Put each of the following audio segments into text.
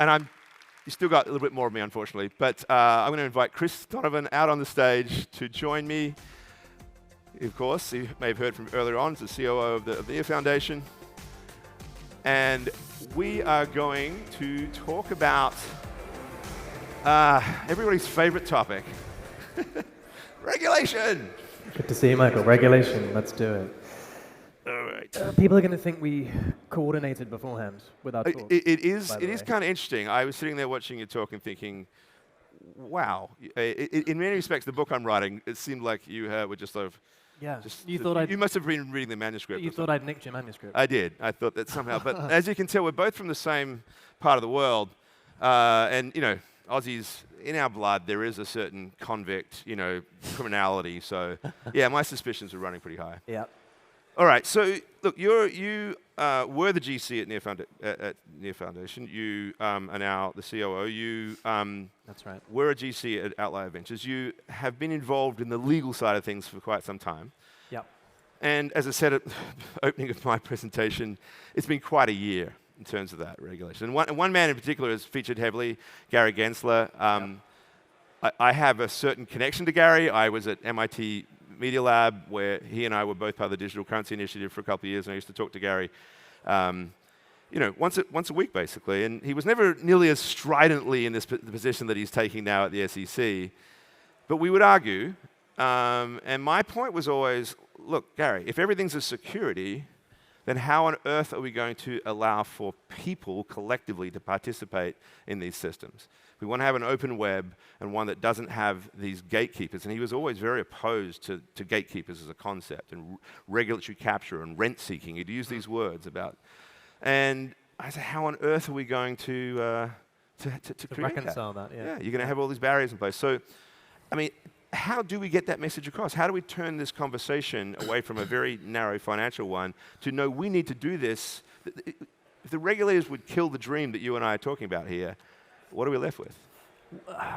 And you still got a little bit more of me, unfortunately. But I'm going to invite Chris Donovan out on the stage to join me. Of course, you may have heard from earlier on, he's the COO of the NEAR Foundation. And we are going to talk about everybody's favorite topic, regulation. Good to see you, Michael. Regulation, let's do it. All right. People are going to think we coordinated beforehand with our talks. It is kind of interesting. I was sitting there watching you talk and thinking, wow. In many respects, the book I'm writing, it seemed like you were just sort of... Yeah. You must have been reading the manuscript. You thought I'd nicked your manuscript. I did. I thought that somehow. But as you can tell, we're both from the same part of the world. And, Aussies, in our blood, there is a certain convict, criminality. So, yeah, my suspicions are running pretty high. Yeah. All right. So, look, you were the GC at NEAR Foundation. You are now the COO. You That's right. were a GC at Outlier Ventures. You have been involved in the legal side of things for quite some time. Yep. And as I said at the opening of my presentation, it's been quite a year in terms of that regulation. And one man in particular has featured heavily, Gary Gensler. I have a certain connection to Gary. I was at MIT Media Lab, where he and I were both part of the Digital Currency Initiative for a couple of years, and I used to talk to Gary, once a week, basically. And he was never nearly as stridently in the position that he's taking now at the SEC. But we would argue, and my point was always, look, Gary, if everything's a security, then how on earth are we going to allow for people collectively to participate in these systems? We want to have an open web and one that doesn't have these gatekeepers. And he was always very opposed to gatekeepers as a concept and regulatory capture and rent seeking. He'd use these words about. And I said, how on earth are we going to create reconcile that? Yeah. You're going to have all these barriers in place. So, how do we get that message across? How do we turn this conversation away from a very narrow financial one to know we need to do this? If the regulators would kill the dream that you and I are talking about here, what are we left with?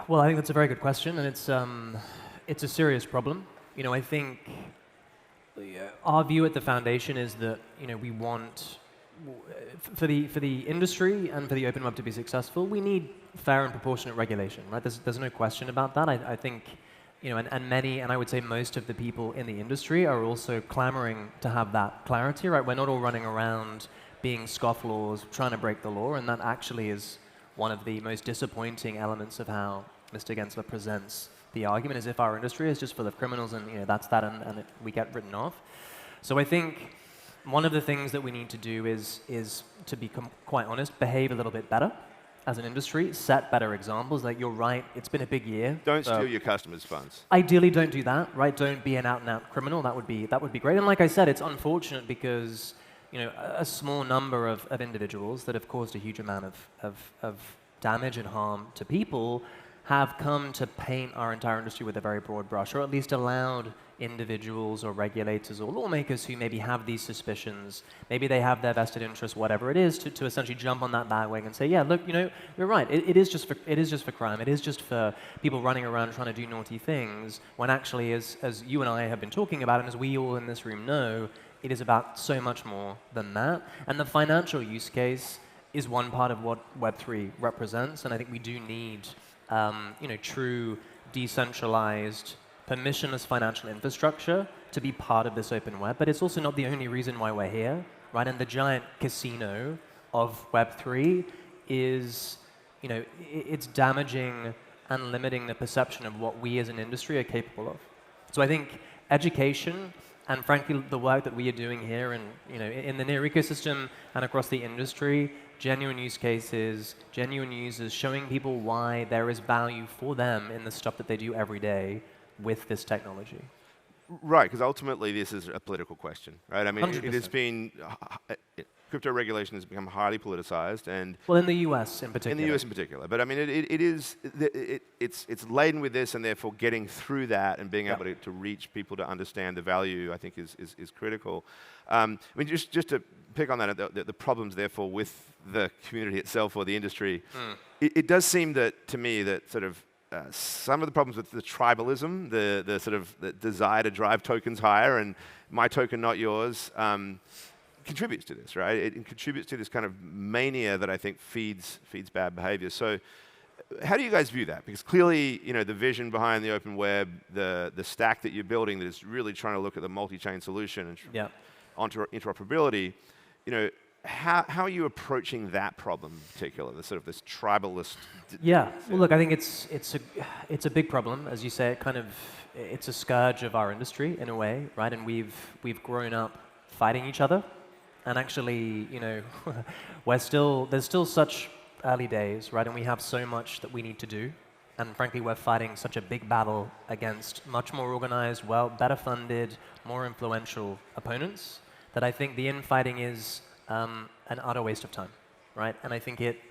Well, I think that's a very good question, and it's a serious problem. I think our view at the foundation is that we want for the industry and for the open web to be successful, we need fair and proportionate regulation, right? There's no question about that. I think. And many, and I would say most of the people in the industry are also clamoring to have that clarity, right? We're not all running around being scofflaws, trying to break the law, and that actually is one of the most disappointing elements of how Mr. Gensler presents the argument, as if our industry is just full of criminals and that's that, and we get written off. So I think one of the things that we need to do is to be quite honest, behave a little bit better as an industry, set better examples. Like, you're right, it's been a big year. Don't steal your customers' funds. Ideally, don't do that, right? Don't be an out-and-out criminal. That would be great. And like I said, it's unfortunate because a small number of individuals that have caused a huge amount of damage and harm to people have come to paint our entire industry with a very broad brush, or at least allowed individuals or regulators or lawmakers who maybe have these suspicions, maybe they have their vested interest, whatever it is, to essentially jump on that bandwagon and say, yeah, look, you're right. It is just for crime. It is just for people running around trying to do naughty things. When actually, as you and I have been talking about, and as we all in this room know, it is about so much more than that. And the financial use case is one part of what Web3 represents. And I think we do need, true decentralized, permissionless financial infrastructure to be part of this open web, but it's also not the only reason why we're here, right? And the giant casino of Web3 is, it's damaging and limiting the perception of what we as an industry are capable of. So I think education and frankly the work that we are doing here and in the NEAR ecosystem and across the industry, genuine use cases, genuine users, showing people why there is value for them in the stuff that they do every day with this technology. Right, because ultimately this is a political question, right? 100%. It has been, crypto regulation has become highly politicized, and well, in the US in particular. In the US in particular, but it's laden with this, and therefore getting through that and being able to reach people to understand the value, I think, is critical. Just to pick on that, the problems therefore with the community itself or the industry, it does seem to me that sort of some of the problems with the tribalism, the sort of the desire to drive tokens higher and my token, not yours, contributes to this, right? It contributes to this kind of mania that I think feeds bad behavior. So how do you guys view that? Because clearly, the vision behind the open web, the stack that you're building that is really trying to look at the multi-chain solution and onto interoperability, how are you approaching that problem in particular, the sort of this tribalist? Yeah. Well, look, I think it's a big problem, as you say. It's a scourge of our industry in a way, right? And we've grown up fighting each other, and actually, there's still such early days, right? And we have so much that we need to do. And frankly, we're fighting such a big battle against much more organized, better funded, more influential opponents that I think the infighting is an utter waste of time, right? And I think it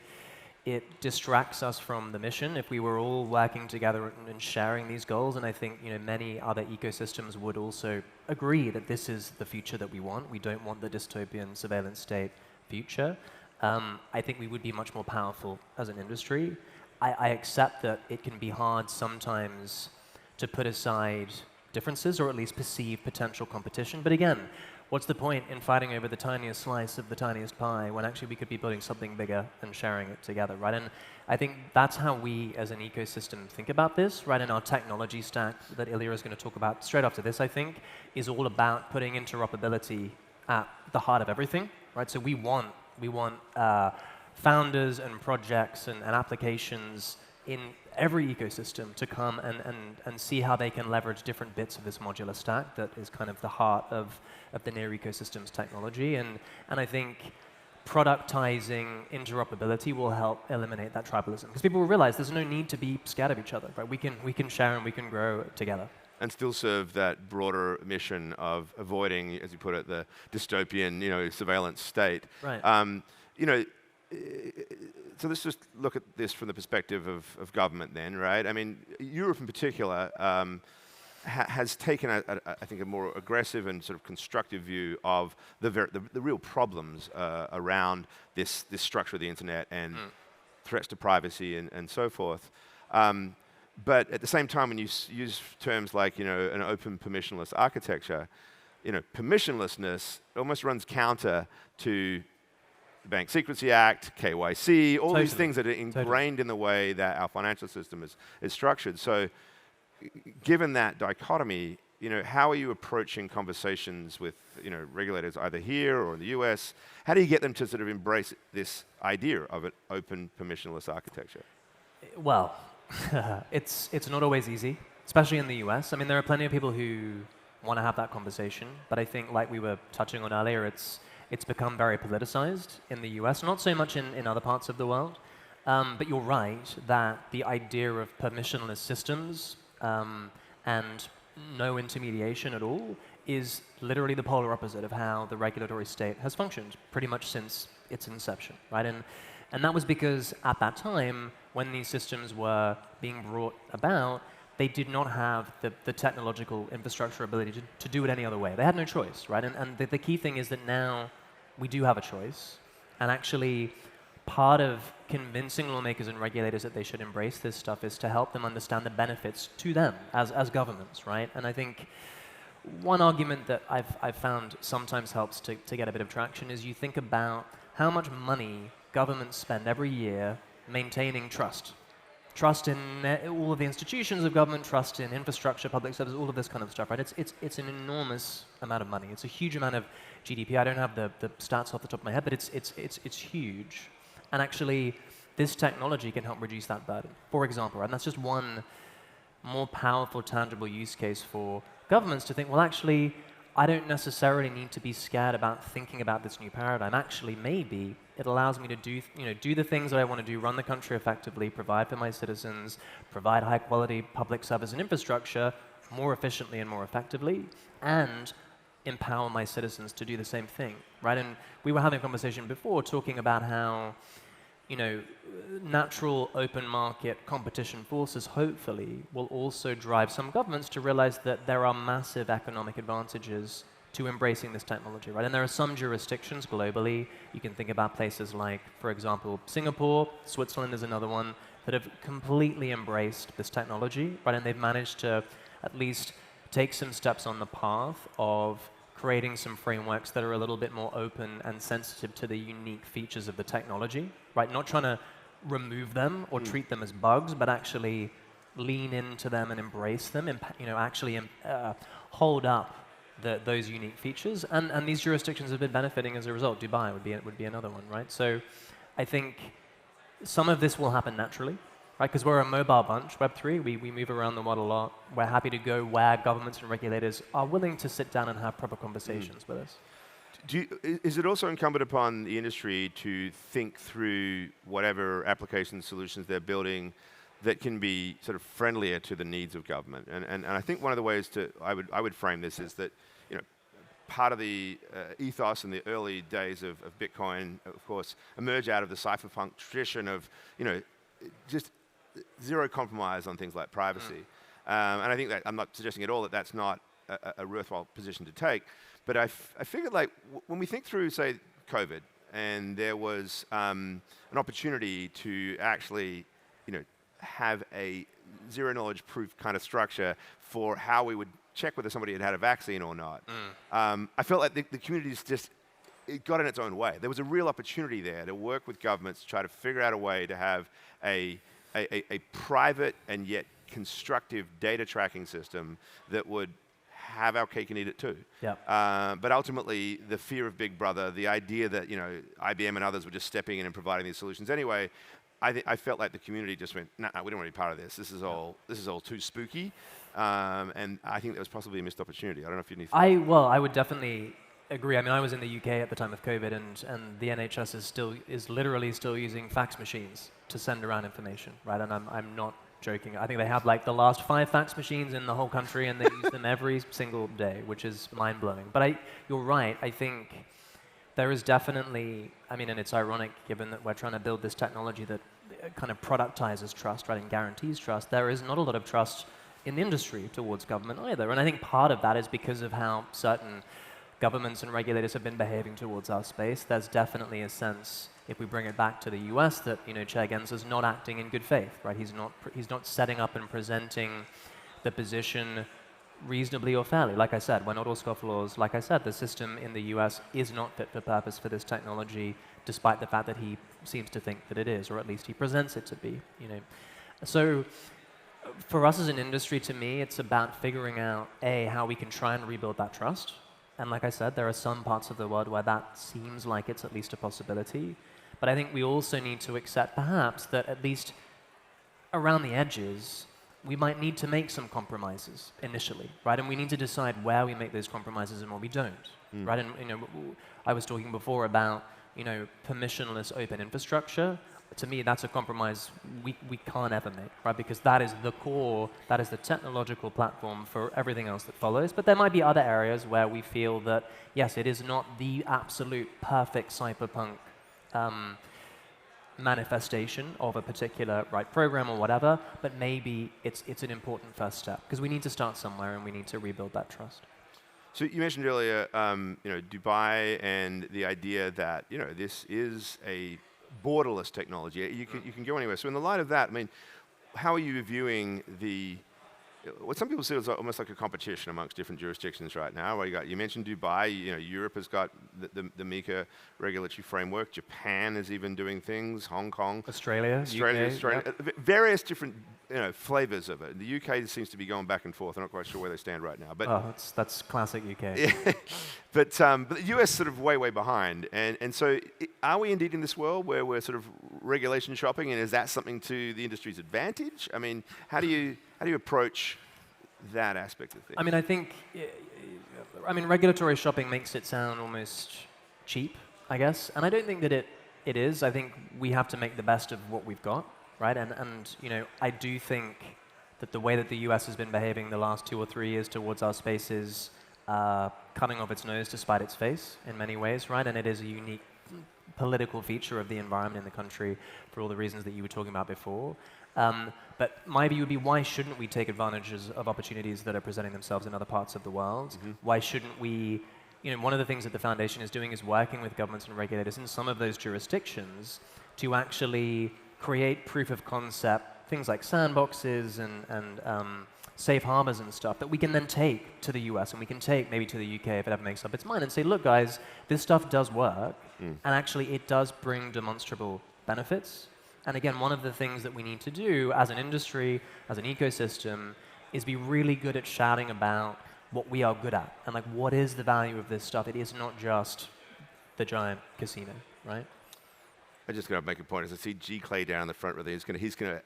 distracts us from the mission if we were all working together and sharing these goals. And I think many other ecosystems would also agree that this is the future that we want. We don't want the dystopian surveillance state future. I think we would be much more powerful as an industry. I accept that it can be hard sometimes to put aside differences or at least perceive potential competition. But again, what's the point in fighting over the tiniest slice of the tiniest pie when actually we could be building something bigger and sharing it together, right? And I think that's how we as an ecosystem think about this, right? And our technology stack that Ilya is going to talk about straight after this, I think, is all about putting interoperability at the heart of everything, right? So we want founders and projects and applications in every ecosystem to come and see how they can leverage different bits of this modular stack that is kind of the heart of the near ecosystem's technology. And I think productizing interoperability will help eliminate that tribalism. Because people will realize there's no need to be scared of each other, right? We can share and we can grow together. And still serve that broader mission of avoiding, as you put it, the dystopian, surveillance state. Right. So let's just look at this from the perspective of government then, right? I mean, Europe in particular has taken, I think, a more aggressive and sort of constructive view of the real problems around this structure of the internet and threats to privacy and so forth. But at the same time, when you use terms like, an open permissionless architecture, permissionlessness almost runs counter to the Bank Secrecy Act, KYC, all these things that are ingrained in the way that our financial system is structured. So given that dichotomy, how are you approaching conversations with, regulators either here or in the US? How do you get them to sort of embrace this idea of an open permissionless architecture? Well, it's not always easy, especially in the US. I mean, there are plenty of people who want to have that conversation, but I think, like we were touching on earlier, it's become very politicized in the US, not so much in other parts of the world. But you're right that the idea of permissionless systems and no intermediation at all is literally the polar opposite of how the regulatory state has functioned pretty much since its inception, right? And that was because at that time, when these systems were being brought about, they did not have the technological infrastructure ability to do it any other way. They had no choice, right? And the key thing is that now we do have a choice. And actually, part of convincing lawmakers and regulators that they should embrace this stuff is to help them understand the benefits to them as governments, right? And I think one argument that I've found sometimes helps to get a bit of traction is you think about how much money governments spend every year maintaining trust. Trust in all of the institutions of government, trust in infrastructure, public service, all of this kind of stuff, right? It's an enormous amount of money. It's a huge amount of GDP. I don't have the stats off the top of my head, but it's huge. And actually, this technology can help reduce that burden, for example. And that's just one more powerful, tangible use case for governments to think, well, actually, I don't necessarily need to be scared about thinking about this new paradigm. Actually, maybe it allows me to do the things that I want to do, run the country effectively, provide for my citizens, provide high-quality public service and infrastructure more efficiently and more effectively, and empower my citizens to do the same thing, right? And we were having a conversation before talking about how natural open market competition forces hopefully will also drive some governments to realize that there are massive economic advantages to embracing this technology, right? And there are some jurisdictions globally, you can think about places like, for example, Singapore, Switzerland is another one, that have completely embraced this technology, right? And they've managed to at least take some steps on the path of creating some frameworks that are a little bit more open and sensitive to the unique features of the technology, right? Not trying to remove them or treat them as bugs, but actually lean into them and embrace them, and actually hold up those unique features. And these jurisdictions have been benefiting as a result. Dubai would be another one, right? So I think some of this will happen naturally, right? Because we're a mobile bunch, Web3, we move around the world a lot. We're happy to go where governments and regulators are willing to sit down and have proper conversations with us. Is it also incumbent upon the industry to think through whatever application solutions they're building that can be sort of friendlier to the needs of government? And I think one of the ways I would frame this is that, part of the ethos in the early days of Bitcoin, of course, emerged out of the cypherpunk tradition of, just zero compromise on things like privacy. And I think that, I'm not suggesting at all that that's not a worthwhile position to take, but I figured like when we think through, say, COVID, and there was an opportunity to actually, have a zero knowledge proof kind of structure for how we would check whether somebody had had a vaccine or not. I felt like the community's just, it got in its own way. There was a real opportunity there to work with governments to try to figure out a way to have a private and yet constructive data tracking system that would have our cake and eat it too. Yeah. But ultimately, the fear of Big Brother, the idea that IBM and others were just stepping in and providing these solutions anyway, I felt like the community just went, no, we don't want to be part of this. This is all too spooky, and I think there was possibly a missed opportunity. I don't know if you need. I would definitely agree. I mean, I was in the UK at the time of COVID, and the NHS is literally still using fax machines to send around information, right? And I'm not joking. I think they have like the last 5 fax machines in the whole country, and they use them every single day, which is mind blowing. But you're right. I think there is definitely, and it's ironic given that we're trying to build this technology that kind of productizes trust, right, and guarantees trust. There is not a lot of trust in the industry towards government either. And I think part of that is because of how certain governments and regulators have been behaving towards our space. There's definitely a sense, if we bring it back to the US, that Chair Gensler's not acting in good faith, right? He's not setting up and presenting the position reasonably or fairly. Like I said, we're not all scofflaws. Like I said, the system in the US is not fit for purpose for this technology, despite the fact that he seems to think that it is, or at least he presents it to be. So for us as an industry, to me, it's about figuring out, how we can try and rebuild that trust. And like I said, there are some parts of the world where that seems like it's at least a possibility. But I think we also need to accept, perhaps, that at least around the edges, we might need to make some compromises initially, right? And we need to decide where we make those compromises and where we don't, right? And I was talking before about permissionless open infrastructure. To me, that's a compromise we can't ever make, right? Because that is the core, that is the technological platform for everything else that follows. But there might be other areas where we feel that, yes, it is not the absolute perfect cyberpunk manifestation of a particular program or whatever, but maybe it's an important first step, because we need to start somewhere and we need to rebuild that trust. So you mentioned earlier, Dubai and the idea that this is a borderless technology. You can go anywhere. So in the light of that, how are you viewing what some people see as almost like a competition amongst different jurisdictions right now? Well, you mentioned Dubai. Europe has got the MiCA regulatory framework. Japan is even doing things. Hong Kong, Australia, yep. Various different flavors of it. The UK seems to be going back and forth. I'm not quite sure where they stand right now. But that's classic UK. Yeah. But the US is sort of way behind. And so are we indeed in this world where we're sort of regulation shopping, and is that something to the industry's advantage? How do you approach that aspect of things? I think regulatory shopping makes it sound almost cheap, I guess. And I don't think that it is. I think we have to make the best of what we've got, right? And I do think that the way that the US has been behaving the last 2 or 3 years towards our space is cutting off its nose to spite its face in many ways, right? And it is a unique political feature of the environment in the country for all the reasons that you were talking about before. But my view would be, why shouldn't we take advantages of opportunities that are presenting themselves in other parts of the world? Mm-hmm. Why shouldn't we, one of the things that the foundation is doing is working with governments and regulators in some of those jurisdictions to actually create proof of concept, things like sandboxes and safe harbors and stuff that we can then take to the US and we can take maybe to the UK if it ever makes up its mind and say, look, guys, this stuff does work, and actually it does bring demonstrable benefits. And again, one of the things that we need to do as an industry, as an ecosystem, is be really good at shouting about what we are good at and like what is the value of this stuff. It is not just the giant casino, right? I'm just going to make a point. As I see G. Clay down in the front row, he's going to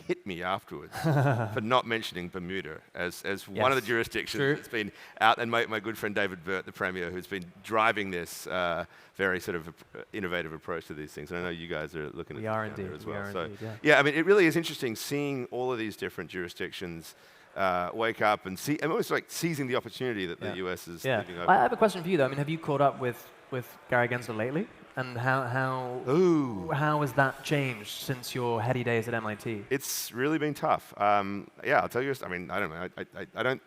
hit me afterwards for not mentioning Bermuda as one of the jurisdictions that's been out. And my good friend David Burt, the Premier, who's been driving this very sort of innovative approach to these things. And I know you guys are looking at it indeed as well. So yeah, I mean, it really is interesting seeing all of these different jurisdictions wake up and see. I'm almost like seizing the opportunity that the US is leaving open. I have a question for you though. I mean, have you caught up with Gary Gensler lately? And how has that changed since your heady days at MIT? It's really been tough. Yeah, I'll tell you. I mean, I don't know. I don't.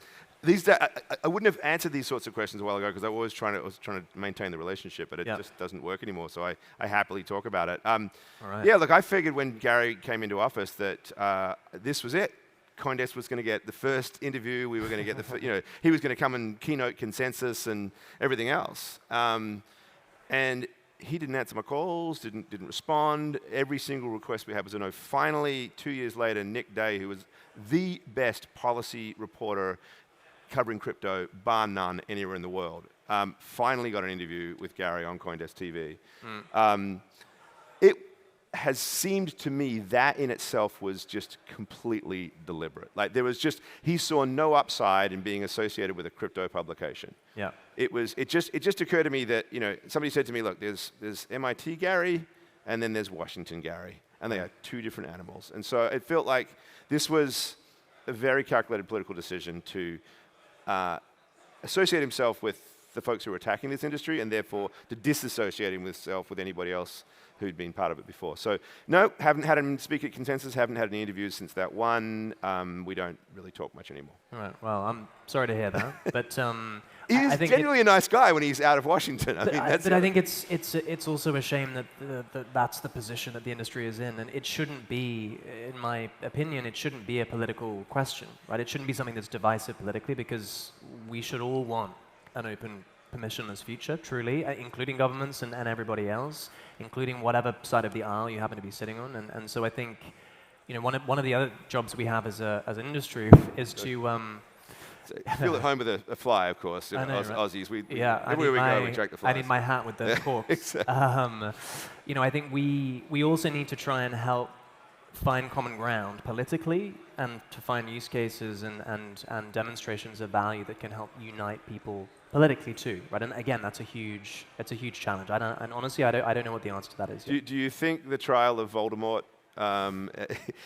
I wouldn't have answered these sorts of questions a while ago because I was trying to maintain the relationship, but it just doesn't work anymore. So I happily talk about it. All right. Yeah, look, I figured when Gary came into office that this was it. CoinDesk was going to get the first interview. We were going to get he was going to come and keynote consensus and everything else. And he didn't answer my calls, didn't respond. Every single request we had was a no. Finally, 2 years later, Nick Day, who was the best policy reporter covering crypto, bar none, anywhere in the world, finally got an interview with Gary on CoinDesk TV. It has seemed to me that in itself was just completely deliberate. Like he saw no upside in being associated with a crypto publication. Yeah. It just occurred to me that, somebody said to me, look, there's MIT Gary and then there's Washington Gary, and they are two different animals. And so it felt like this was a very calculated political decision to associate himself with the folks who are attacking this industry and therefore to disassociate himself with anybody else who'd been part of it before. So no, haven't had him speak at Consensus, haven't had any interviews since that one. We don't really talk much anymore. All right, well, I'm sorry to hear that, but he's genuinely a nice guy when he's out of Washington. I think it's also a shame that that's the position that the industry is in, and it shouldn't be, in my opinion, it shouldn't be a political question, right? It shouldn't be something that's divisive politically because we should all want an open, permissionless future, truly, including governments and everybody else, including whatever side of the aisle you happen to be sitting on. And so I think, one of the other jobs we have as an industry is to so feel at home with a fly, of course. I know, Aussies, everywhere we go, we check the flies. I need my hat with the corks. Exactly. I think we also need to try and help find common ground politically and to find use cases and demonstrations of value that can help unite people politically too, right? And again, that's a huge challenge. And honestly, I don't know what the answer to that is yet. Do you think the trial of Voldemort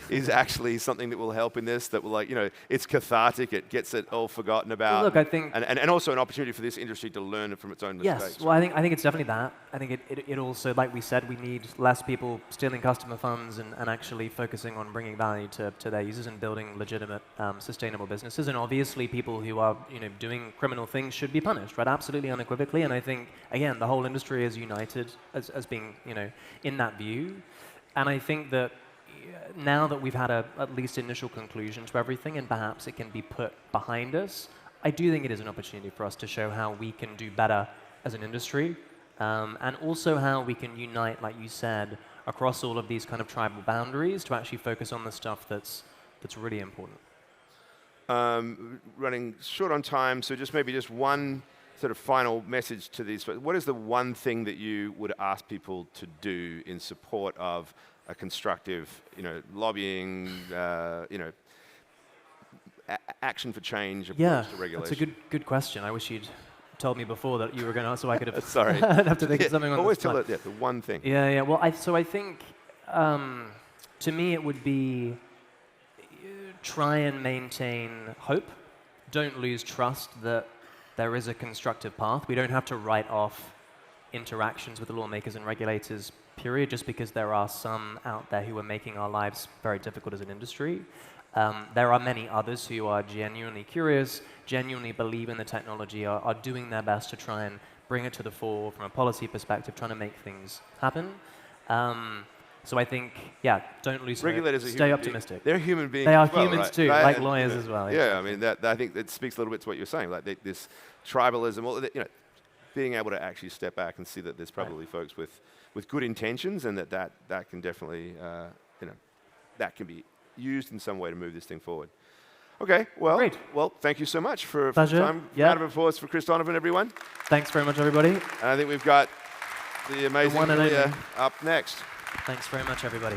is actually something that will help in this? That will, it's cathartic. It gets it all forgotten about. Well, look, I think, and also an opportunity for this industry to learn from its own mistakes. Yes, well, I think it's definitely that. I think it also, like we said, we need less people stealing customer funds and actually focusing on bringing value to their users and building legitimate, sustainable businesses. And obviously, people who are doing criminal things should be punished, right? Absolutely, unequivocally. And I think again, the whole industry is united as being in that view. And I think that now that we've had at least initial conclusion to everything and perhaps it can be put behind us, I do think it is an opportunity for us to show how we can do better as an industry and also how we can unite, like you said, across all of these kind of tribal boundaries to actually focus on the stuff that's really important. Running short on time, so maybe one sort of final message to these. What is the one thing that you would ask people to do in support of a constructive, lobbying, action for change approach to regulation? That's a good question. I wish you'd told me before that you were going to, so I could have. Sorry. I'd have to think of something on always this tell it, the one thing. Yeah. Well, I think to me it would be try and maintain hope. Don't lose trust that there is a constructive path. We don't have to write off interactions with the lawmakers and regulators, period, just because there are some out there who are making our lives very difficult as an industry. There are many others who are genuinely curious, genuinely believe in the technology, are doing their best to try and bring it to the fore from a policy perspective, trying to make things happen. So I think, yeah, don't lose hope. Regulators are Stay human optimistic. beings. They're human beings. They are as well, humans right? too, Right? like And, lawyers as well. Yeah, I mean, I think that speaks a little bit to what you're saying, like this tribalism, being able to actually step back and see that there's probably folks with good intentions, and that can definitely, that can be used in some way to move this thing forward. Okay, well, thank you so much for the time. Round of applause for Chris Donovan, everyone. Thanks very much, everybody. And I think we've got the amazing Julia up next. Thanks very much, everybody.